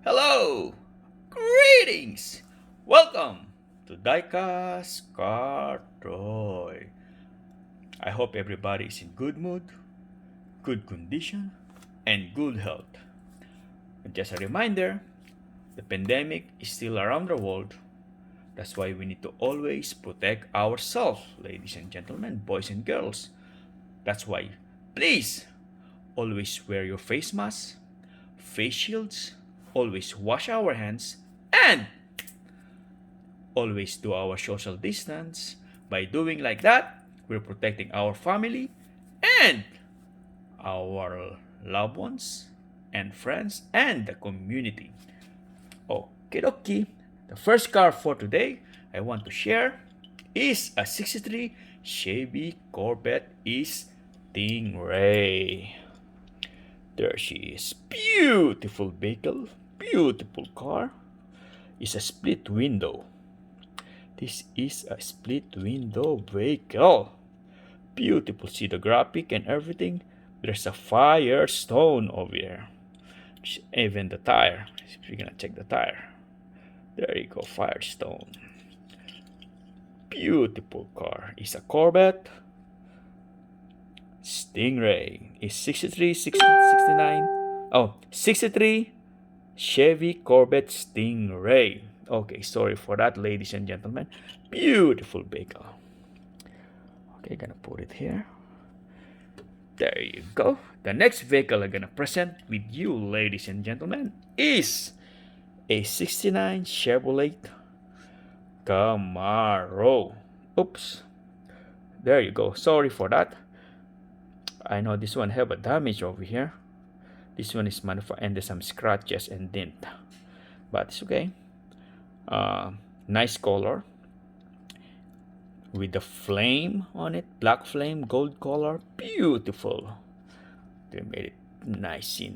Hello! Greetings! Welcome to Daikas Cartroy. I hope everybody is in good mood, good condition, and good health. And just a reminder, the pandemic is still around the world. That's why we need to always protect ourselves, ladies and gentlemen, boys and girls. That's why, please, always wear your face mask, face shields, always wash our hands, and always do our social distance. By doing like that, we're protecting our family and our loved ones and friends and the community. Okay, dokie. The first car for today I want to share is a 63 Chevy Corvette Stingray. There she is. Beautiful vehicle. Beautiful car. It's a split window. This is a split window vehicle. Beautiful. See the graphic and everything. There's a Firestone over here. Even the tire. We're gonna check the tire. There you go. Firestone. Beautiful car. It's a Corvette Stingray. It's 63, 69. Oh, 63 Chevy Corvette Stingray. Okay, sorry for that, ladies and gentlemen. Beautiful vehicle. Okay, gonna put it here. There you go. The next vehicle I'm gonna present with you, ladies and gentlemen, is a 69 Chevrolet Camaro. Oops. There you go. Sorry for that. I know this one have a damage over here. This one is manufactured and there's some scratches and dent. But it's okay. Nice color. With the flame on it. Black flame, gold color. Beautiful. They made it nicey.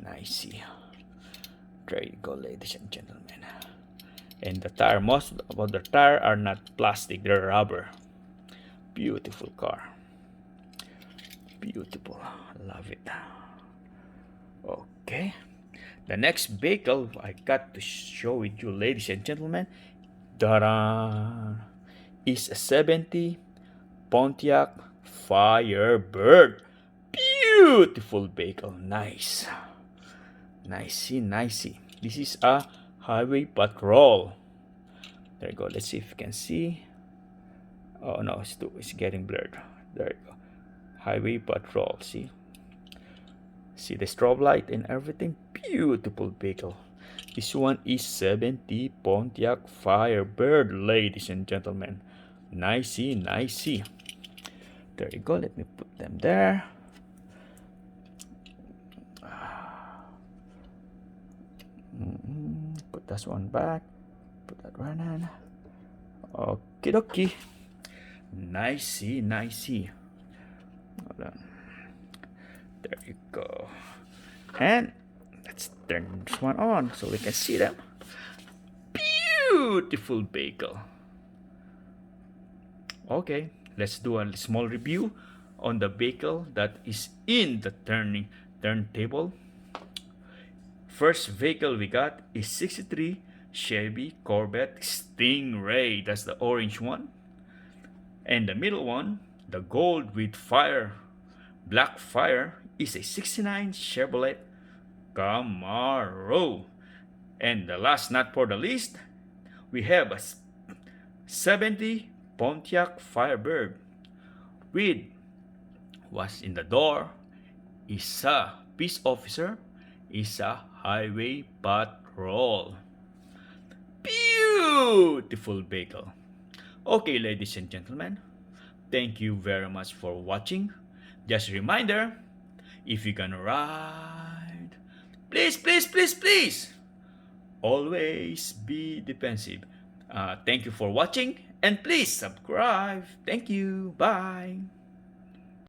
There you go, ladies and gentlemen. And the tire, most of the tire are not plastic, they're rubber. Beautiful car. Beautiful. Love it. Okay. The next vehicle I got to show with you, ladies and gentlemen, is a 70 Pontiac Firebird. Beautiful vehicle. Nice. Nicey. This is a highway patrol. There you go. Let's see if you can see. Oh no, it's getting blurred. There you go. Highway patrol. See the strobe light and everything. Beautiful vehicle. This one is 70 Pontiac Firebird, ladies and gentlemen. Nicey. There you go. Let me put them there. Put this one back. Put that right in. Okie dokie. Nicey. Hold on. There you go. And let's turn this one on so we can see them. Beautiful vehicle. Okay, let's do a small review on the vehicle that is in the turntable. First vehicle we got is 63 Chevy Corvette Stingray. That's the orange one. And the middle one, the gold with black fire, is a 69 Chevrolet Camaro. And the last, not for the least, we have a 70 Pontiac Firebird with what's in the door is a peace officer, is a highway patrol. Beautiful vehicle. Okay, ladies and gentlemen, thank you very much for watching. Just a reminder, if you're gonna ride, please, always be defensive. Thank you for watching and please subscribe. Thank you. Bye.